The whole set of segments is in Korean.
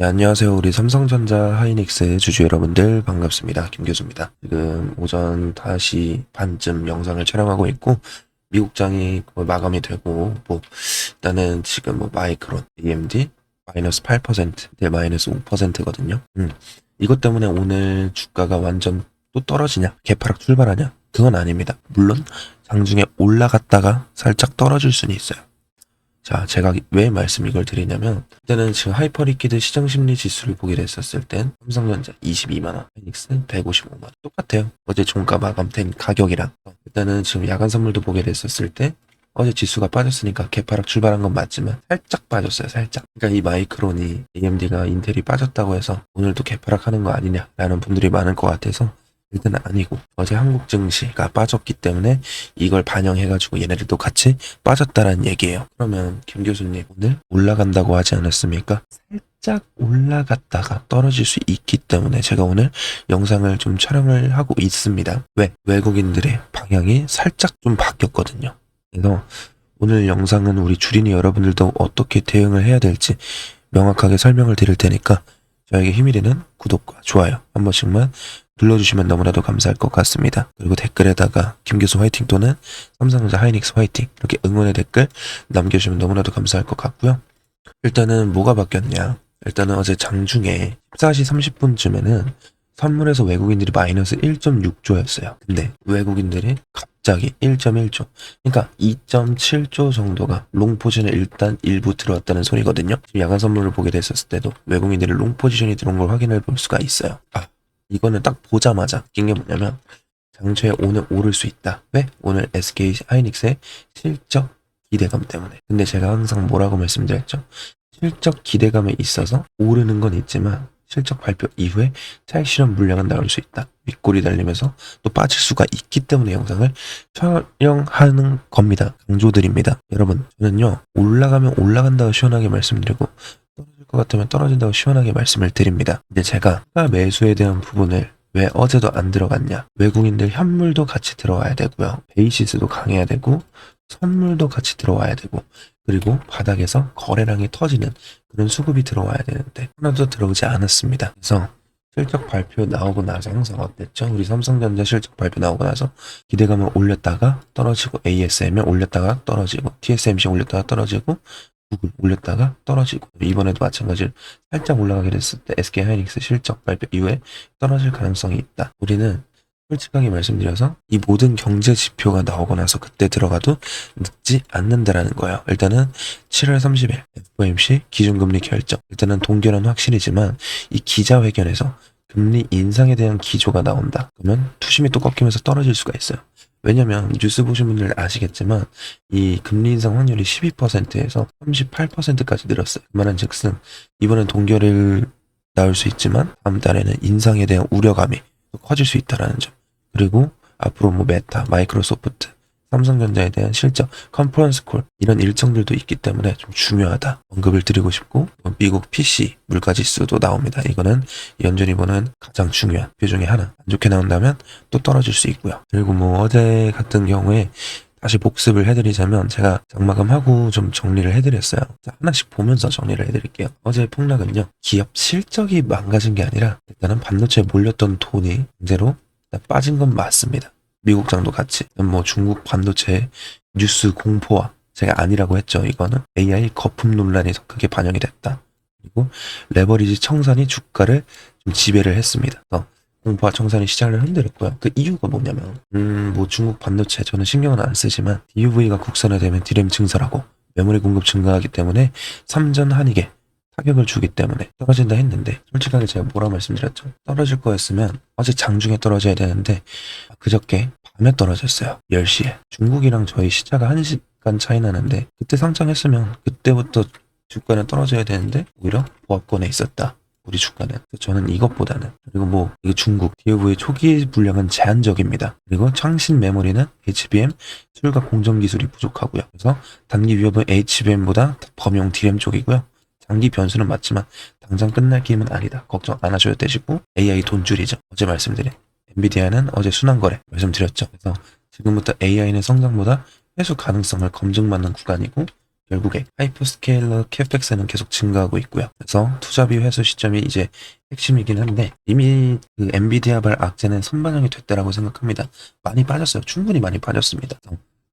네, 안녕하세요. 우리 삼성전자 하이닉스 주주 여러분들 반갑습니다. 김교수입니다. 지금 오전 5시 반쯤 영상을 촬영하고 있고 미국장이 거의 마감이 되고 일단은 지금 마이크론, AMD 마이너스 8%, 델 마이너스 5%거든요. 이것 때문에 오늘 주가가 완전 또 떨어지냐, 개파락 출발하냐? 그건 아닙니다. 물론 장중에 올라갔다가 살짝 떨어질 수는 있어요. 자, 제가 왜 이걸 드리냐면, 그때는 지금 하이퍼리퀴드 시장심리 지수를 보게 됐었을 땐, 삼성전자 22만원, 하이닉스 155만원. 똑같아요. 어제 종가 마감된 가격이랑. 일단은 지금 야간 선물도 보게 됐었을 때, 어제 지수가 빠졌으니까 개파락 출발한 건 맞지만, 살짝 빠졌어요, 살짝. 그러니까 이 마이크론이, AMD가 인텔이 빠졌다고 해서, 오늘도 개파락 하는 거 아니냐라는 분들이 많을 것 같아서, 일단은 아니고 어제 한국 증시가 빠졌기 때문에 이걸 반영해가지고 얘네들도 같이 빠졌다라는 얘기예요. 그러면 김 교수님 오늘 올라간다고 하지 않았습니까? 살짝 올라갔다가 떨어질 수 있기 때문에 제가 오늘 영상을 좀 촬영을 하고 있습니다. 왜? 외국인들의 방향이 살짝 좀 바뀌었거든요. 그래서 오늘 영상은 우리 주린이 여러분들도 어떻게 대응을 해야 될지 명확하게 설명을 드릴 테니까 저에게 힘이 되는 구독과 좋아요 한 번씩만 눌러주시면 너무나도 감사할 것 같습니다. 그리고 댓글에다가 김교수 화이팅 또는 삼성전자 하이닉스 화이팅 이렇게 응원의 댓글 남겨주시면 너무나도 감사할 것 같고요. 일단은 뭐가 바뀌었냐. 일단은 어제 장중에 14시 30분쯤에는 선물에서 외국인들이 마이너스 1.6조였어요. 근데 외국인들이 갑자기 1.1조, 그러니까 2.7조 정도가 롱 포지션에 일단 일부 들어왔다는 소리거든요. 지금 야간 선물을 보게 됐었을 때도 외국인들이 롱 포지션이 들어온 걸 확인해 볼 수가 있어요. 이거는 딱 보자마자 느낀 게 뭐냐면 장초에 오늘 오를 수 있다. 왜? 오늘 SK 하이닉스의 실적 기대감 때문에. 근데 제가 항상 뭐라고 말씀드렸죠? 실적 기대감에 있어서 오르는 건 있지만 실적 발표 이후에 차익 실현 물량은 나올 수 있다. 윗골이 달리면서 또 빠질 수가 있기 때문에 영상을 촬영하는 겁니다. 강조드립니다. 여러분, 저는요, 올라가면 올라간다고 시원하게 말씀드리고 떨어질 것 같으면 떨어진다고 시원하게 말씀을 드립니다. 근데 제가 매수에 대한 부분을 왜 어제도 안 들어갔냐? 외국인들 현물도 같이 들어와야 되고요. 베이시스도 강해야 되고 선물도 같이 들어와야 되고 그리고 바닥에서 거래량이 터지는 그런 수급이 들어와야 되는데 하나도 들어오지 않았습니다. 그래서 실적 발표 나오고 나서 항상 어땠죠? 우리 삼성전자 실적 발표 나오고 나서 기대감을 올렸다가 떨어지고 ASM에 올렸다가 떨어지고 TSMC 올렸다가 떨어지고 구글 올렸다가 떨어지고 이번에도 마찬가지로 살짝 올라가게 됐을 때 SK 하이닉스 실적 발표 이후에 떨어질 가능성이 있다. 우리는 솔직하게 말씀드려서 이 모든 경제 지표가 나오고 나서 그때 들어가도 늦지 않는다라는 거예요. 일단은 7월 30일 FOMC 기준금리 결정. 일단은 동결은 확실이지만 이 기자회견에서 금리 인상에 대한 기조가 나온다. 그러면 투심이 또 꺾이면서 떨어질 수가 있어요. 왜냐면 뉴스 보신 분들 아시겠지만 이 금리 인상 확률이 12%에서 38%까지 늘었어요. 그만한 즉슨 이번엔 동결을 나올 수 있지만 다음 달에는 인상에 대한 우려감이 커질 수 있다는 점. 그리고 앞으로 메타, 마이크로소프트, 삼성전자에 대한 실적, 컨퍼런스 콜 이런 일정들도 있기 때문에 좀 중요하다. 언급을 드리고 싶고 미국 PC 물가지수도 나옵니다. 이거는 연준이 보는 가장 중요한 표 중에 하나. 안 좋게 나온다면 또 떨어질 수 있고요. 그리고 어제 같은 경우에 다시 복습을 해드리자면 제가 장마감하고 좀 정리를 해드렸어요. 자, 하나씩 보면서 정리를 해드릴게요. 어제 폭락은요. 기업 실적이 망가진 게 아니라 일단은 반도체에 몰렸던 돈이 문제로 빠진 건 맞습니다. 미국장도 같이 중국 반도체 뉴스 공포와 제가 아니라고 했죠. 이거는 AI 거품 논란이 더 크게 반영이 됐다. 그리고 레버리지 청산이 주가를 좀 지배를 했습니다. 공포와 청산이 시장을 흔들었고요. 그 이유가 뭐냐면 중국 반도체 저는 신경은 안 쓰지만 EUV가 국산화되면 디램 증설하고 메모리 공급 증가하기 때문에 삼전 한익에 타격을 주기 때문에 떨어진다 했는데 솔직하게 제가 뭐라 말씀드렸죠? 떨어질 거였으면 어제 장중에 떨어져야 되는데 그저께 밤에 떨어졌어요. 10시에. 중국이랑 저희 시차가 1시간 차이 나는데 그때 상장했으면 그때부터 주가는 떨어져야 되는데 오히려 보합권에 있었다. 우리 주가는. 저는 이것보다는 그리고 이게 중국 DUV 초기 분량은 제한적입니다. 그리고 창신 메모리는 HBM 수율과 공정 기술이 부족하고요. 그래서 단기 위협은 HBM보다 범용 DRAM 쪽이고요. 장기 변수는 맞지만 당장 끝날 게임은 아니다. 걱정 안 하셔도 되시고 AI 돈줄이죠. 어제 말씀드린 엔비디아는 어제 순환거래 말씀드렸죠. 그래서 지금부터 AI는 성장보다 회수 가능성을 검증받는 구간이고 결국에 하이퍼스케일러 캡백스는 계속 증가하고 있고요. 그래서 투자비 회수 시점이 이제 핵심이긴 한데 이미 그 엔비디아발 악재는 선반영이 됐다라고 생각합니다. 많이 빠졌어요. 충분히 많이 빠졌습니다.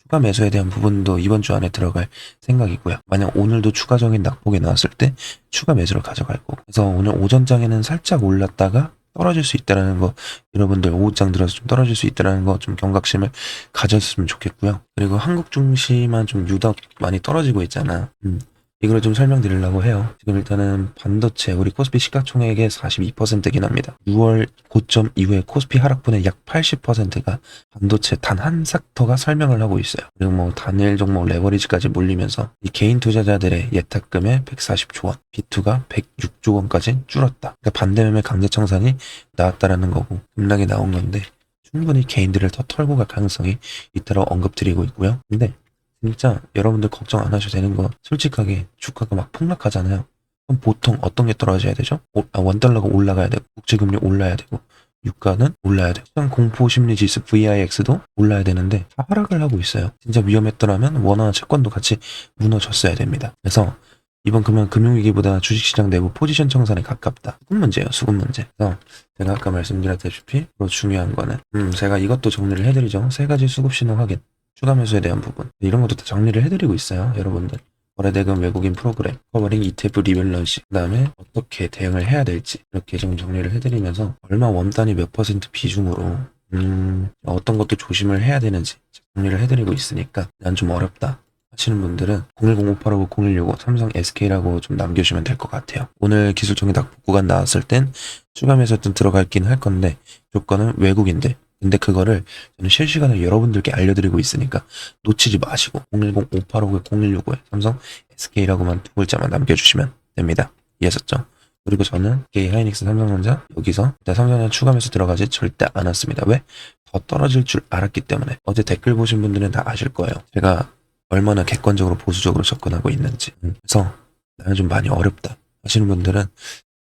추가 매수에 대한 부분도 이번 주 안에 들어갈 생각이고요. 만약 오늘도 추가적인 낙폭이 나왔을 때 추가 매수를 가져갈 거고. 그래서 오늘 오전장에는 살짝 올랐다가 떨어질 수 있다는 거, 여러분들 오후장 들어서 좀 떨어질 수 있다는 거 좀 경각심을 가졌으면 좋겠고요. 그리고 한국 중심만 좀 유독 많이 떨어지고 있잖아. 이걸 좀 설명드리려고 해요. 지금 일단은 반도체 우리 코스피 시가총액의 42%긴 합니다. 6월 고점 이후에 코스피 하락분의 약 80%가 반도체 단 한 섹터가 설명을 하고 있어요. 그리고 뭐 단일 종목 레버리지까지 몰리면서 이 개인 투자자들의 예탁금의 140조 원, B2가 106조 원까지 줄었다. 그러니까 반대매매 강제 청산이 나왔다라는 거고 급락이 나온 건데 충분히 개인들을 더 털고 갈 가능성이 있다고 언급드리고 있고요. 근데 진짜 여러분들 걱정 안 하셔도 되는 건 솔직하게 주가가 막 폭락하잖아요. 그럼 보통 어떤 게 떨어져야 되죠? 원달러가 올라가야 되고 국제금리 올라야 되고 유가는 올라야 되고 시장 공포심리 지수 VIX도 올라야 되는데 다 하락을 하고 있어요. 진짜 위험했더라면 원화나 채권도 같이 무너졌어야 됩니다. 그래서 이번 금융위기보다 주식시장 내부 포지션 청산에 가깝다. 수급 문제예요. 수급 문제. 그래서 제가 아까 말씀드렸다시피 중요한 거는 제가 이것도 정리를 해드리죠. 세 가지 수급 신호 확인. 추가 매수에 대한 부분 이런 것도 다 정리를 해드리고 있어요. 여러분들 거래대금 외국인 프로그램 커버링 ETF 리밸런시 그 다음에 어떻게 대응을 해야 될지 이렇게 좀 정리를 해드리면서 얼마 원단위 몇 % 비중으로 어떤 것도 조심을 해야 되는지 정리를 해드리고 있으니까 난 좀 어렵다 하시는 분들은 010-5859-0165 삼성 SK라고 좀 남겨주시면 될 것 같아요. 오늘 기술적인 낙폭 구간 나왔을 땐 추가 매수 좀 들어갈긴 할 건데 조건은 외국인들 근데 그거를 저는 실시간으로 여러분들께 알려드리고 있으니까 놓치지 마시고 010-5859-0165에 삼성 SK라고만 두 글자만 남겨주시면 됩니다. 이해하셨죠? 그리고 저는 SK 하이닉스 삼성전자 여기서 일단 삼성전자 추가 매수 들어가지 절대 않았습니다. 왜? 더 떨어질 줄 알았기 때문에. 어제 댓글 보신 분들은 다 아실 거예요. 제가 얼마나 객관적으로 보수적으로 접근하고 있는지. 그래서 나는 좀 많이 어렵다 하시는 분들은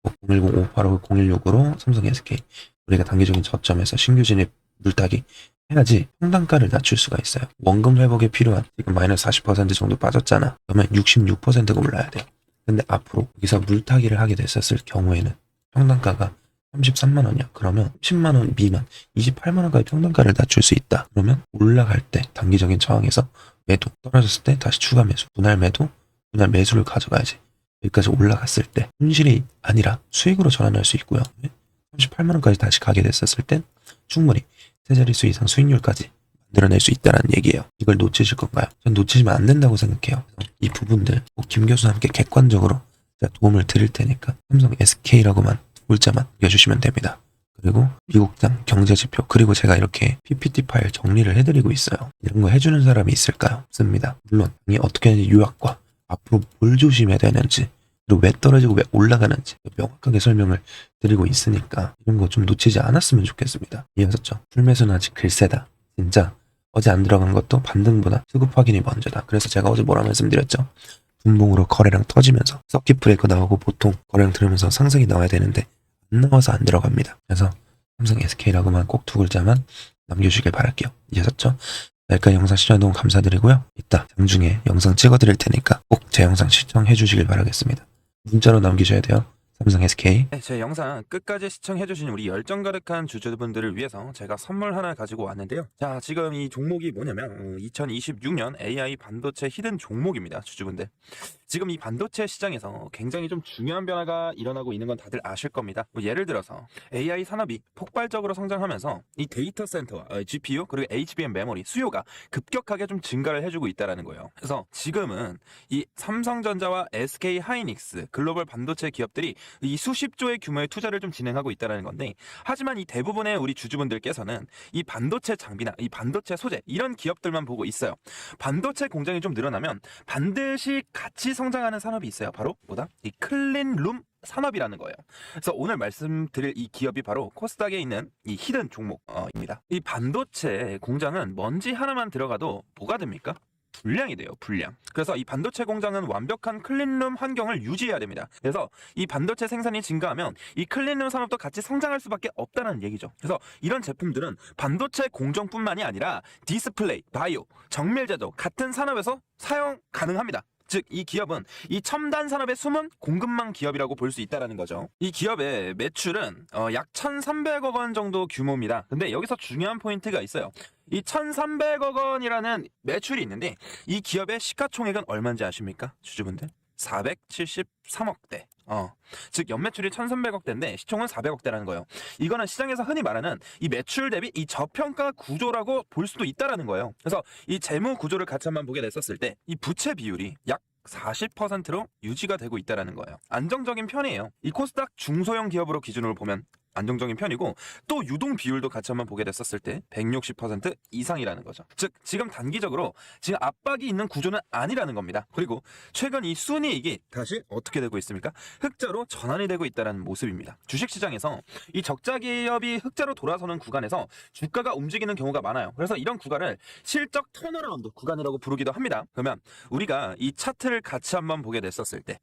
010-5859-0165로 삼성 SK 우리가 단기적인 저점에서 신규 진입 물타기 해야지 평단가를 낮출 수가 있어요. 원금 회복에 필요한 지금 마이너스 40% 정도 빠졌잖아. 그러면 66%가 올라야 돼요. 근데 앞으로 여기서 물타기를 하게 됐었을 경우에는 평단가가 33만 원이야. 그러면 10만 원 미만 28만 원까지 평단가를 낮출 수 있다. 그러면 올라갈 때 단기적인 저항에서 매도 떨어졌을 때 다시 추가 매수 분할 매도 분할 매수를 가져가야지. 여기까지 올라갔을 때 손실이 아니라 수익으로 전환할 수 있고요. 38만 원까지 다시 가게 됐었을 땐 충분히 세 자릿수 이상 수익률까지 만들어낼 수 있다는 얘기예요. 이걸 놓치실 건가요? 전 놓치시면 안 된다고 생각해요. 이 부분들 꼭 김 교수와 함께 객관적으로 제가 도움을 드릴 테니까 삼성 SK라고만 두 글자만 읽어주시면 됩니다. 그리고 미국장 경제지표 그리고 제가 이렇게 PPT 파일 정리를 해드리고 있어요. 이런 거 해주는 사람이 있을까요? 없습니다. 물론 이 어떻게 하는지 유학과 앞으로 뭘 조심해야 되는지 그리고 왜 떨어지고 왜 올라가는지 명확하게 설명을 드리고 있으니까 이런 거 좀 놓치지 않았으면 좋겠습니다. 이해하셨죠? 풀매수는 아직 글쎄다. 진짜 어제 안 들어간 것도 반등보다 수급 확인이 먼저다. 그래서 제가 어제 뭐라 말씀드렸죠? 분봉으로 거래량 터지면서 서킷 브레이커 나오고 보통 거래량 들으면서 상승이 나와야 되는데 안 나와서 안 들어갑니다. 그래서 삼성 SK라고만 꼭 두 글자만 남겨주시길 바랄게요. 이해하셨죠? 여기까지 영상 시청해주셔서 감사드리고요. 이따 장중에 영상 찍어드릴 테니까 꼭 제 영상 시청해 주시길 바라겠습니다. 문자로 남기셔야 돼요. 삼성 SK. 네, 제 영상 끝까지 시청해주신 우리 열정 가득한 주주분들을 위해서 제가 선물 하나 가지고 왔는데요. 자, 지금 이 종목이 뭐냐면 2026년 AI 반도체 히든 종목입니다. 주주분들. 지금 이 반도체 시장에서 굉장히 좀 중요한 변화가 일어나고 있는 건 다들 아실 겁니다. 뭐 예를 들어서 AI 산업이 폭발적으로 성장하면서 이 데이터 센터와 GPU 그리고 HBM 메모리 수요가 급격하게 좀 증가를 해주고 있다는 거예요. 그래서 지금은 이 삼성전자와 SK 하이닉스 글로벌 반도체 기업들이 이 수십조의 규모의 투자를 좀 진행하고 있다는 건데 하지만 이 대부분의 우리 주주분들께서는 이 반도체 장비나 이 반도체 소재 이런 기업들만 보고 있어요. 반도체 공장이 좀 늘어나면 반드시 같이 성장하는 산업이 있어요. 바로 뭐다? 이 클린룸 산업이라는 거예요. 그래서 오늘 말씀드릴 이 기업이 바로 코스닥에 있는 이 히든 종목입니다. 이 반도체 공장은 먼지 하나만 들어가도 뭐가 됩니까? 불량이 돼요. 불량. 그래서 이 반도체 공장은 완벽한 클린룸 환경을 유지해야 됩니다. 그래서 이 반도체 생산이 증가하면 이 클린룸 산업도 같이 성장할 수밖에 없다는 얘기죠. 그래서 이런 제품들은 반도체 공정뿐만이 아니라 디스플레이, 바이오, 정밀 제조 같은 산업에서 사용 가능합니다. 즉 이 기업은 이 첨단 산업의 숨은 공급망 기업이라고 볼 수 있다는 거죠. 이 기업의 매출은 약 1,300억 원 정도 규모입니다. 근데 여기서 중요한 포인트가 있어요. 이 1,300억 원이라는 매출이 있는데 이 기업의 시가총액은 얼마인지 아십니까? 주주분들? 473억대. 즉 연매출이 1,300억대인데 시총은 400억대라는 거예요. 이거는 시장에서 흔히 말하는 이 매출 대비 이 저평가 구조라고 볼 수도 있다라는 거예요. 그래서 이 재무 구조를 같이 한번 보게 됐었을 때 이 부채 비율이 약 40%로 유지가 되고 있다라는 거예요. 안정적인 편이에요. 이 코스닥 중소형 기업으로 기준으로 보면 안정적인 편이고 또 유동 비율도 같이 한번 보게 됐었을 때 160% 이상이라는 거죠. 즉 지금 단기적으로 지금 압박이 있는 구조는 아니라는 겁니다. 그리고 최근 이 순이익이 다시 어떻게 되고 있습니까? 흑자로 전환이 되고 있다는 모습입니다. 주식시장에서 이 적자 기업이 흑자로 돌아서는 구간에서 주가가 움직이는 경우가 많아요. 그래서 이런 구간을 실적 턴어라운드 구간이라고 부르기도 합니다. 그러면 우리가 이 차트를 같이 한번 보게 됐었을 때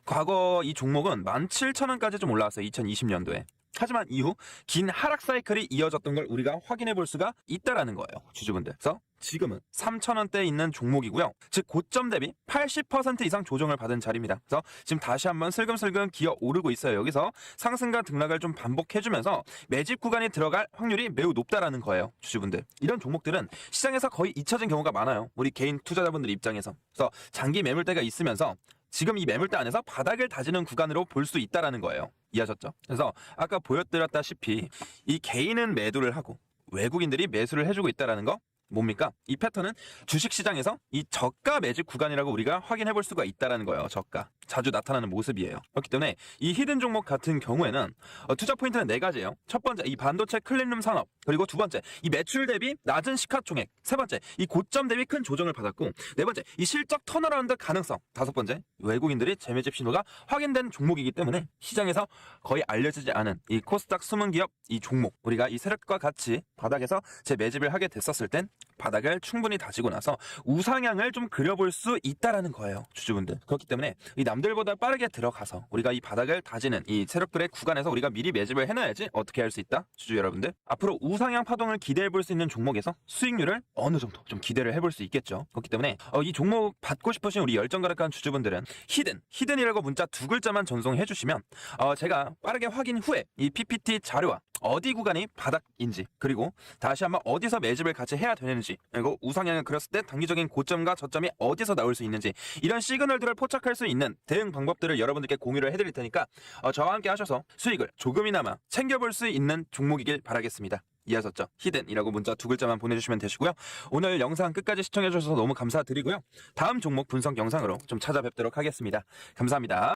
과거 이 종목은 17,000원까지 좀 올라왔어요. 2020년도에. 하지만 이후 긴 하락 사이클이 이어졌던 걸 우리가 확인해 볼 수가 있다라는 거예요. 주주분들. 그래서 지금은 3,000원대에 있는 종목이고요. 즉 고점 대비 80% 이상 조정을 받은 자리입니다. 그래서 지금 다시 한번 슬금슬금 기어 오르고 있어요. 여기서 상승과 등락을 좀 반복해주면서 매집 구간에 들어갈 확률이 매우 높다라는 거예요. 주주분들. 이런 종목들은 시장에서 거의 잊혀진 경우가 많아요. 우리 개인 투자자분들 입장에서. 그래서 장기 매물대가 있으면서 지금 이 매물대 안에서 바닥을 다지는 구간으로 볼 수 있다라는 거예요. 이해하셨죠? 그래서 아까 보여드렸다시피 이 개인은 매도를 하고 외국인들이 매수를 해주고 있다라는 거 뭡니까? 이 패턴은 주식시장에서 이 저가 매집 구간이라고 우리가 확인해 볼 수가 있다라는 거예요. 저가. 자주 나타나는 모습이에요. 그렇기 때문에 이 히든 종목 같은 경우에는 투자 포인트는 4가지예요. 첫 번째, 이 반도체 클린룸 산업. 그리고 두 번째, 이 매출 대비 낮은 시가총액. 세 번째, 이 고점 대비 큰 조정을 받았고, 네 번째, 이 실적 턴어라운드 가능성. 다섯 번째, 외국인들이 재매집 신호가 확인된 종목이기 때문에 시장에서 거의 알려지지 않은 이 코스닥 숨은 기업 이 종목. 우리가 이 세력과 같이 바닥에서 재매집을 하게 됐었을 땐 바닥을 충분히 다지고 나서 우상향을 좀 그려볼 수 있다라는 거예요. 주주분들. 그렇기 때문에 이 남들보다 빠르게 들어가서 우리가 이 바닥을 다지는 이 세력들의 구간에서 우리가 미리 매집을 해놔야지 어떻게 할 수 있다? 주주 여러분들. 앞으로 우상향 파동을 기대해 볼 수 있는 종목에서 수익률을 어느 정도 좀 기대를 해볼 수 있겠죠. 그렇기 때문에 이 종목 받고 싶으신 우리 열정가득한 주주분들은 히든이라고 문자 2글자만 전송해 주시면 제가 빠르게 확인 후에 이 PPT 자료와 어디 구간이 바닥인지 그리고 다시 한번 어디서 매집을 같이 해야 되는지 그리고 우상향을 그렸을 때 단기적인 고점과 저점이 어디서 나올 수 있는지 이런 시그널들을 포착할 수 있는 대응 방법들을 여러분들께 공유를 해드릴 테니까 저와 함께 하셔서 수익을 조금이나마 챙겨볼 수 있는 종목이길 바라겠습니다. 이해하셨죠? 히든이라고 문자 2글자만 보내주시면 되시고요. 오늘 영상 끝까지 시청해주셔서 너무 감사드리고요. 다음 종목 분석 영상으로 좀 찾아뵙도록 하겠습니다. 감사합니다.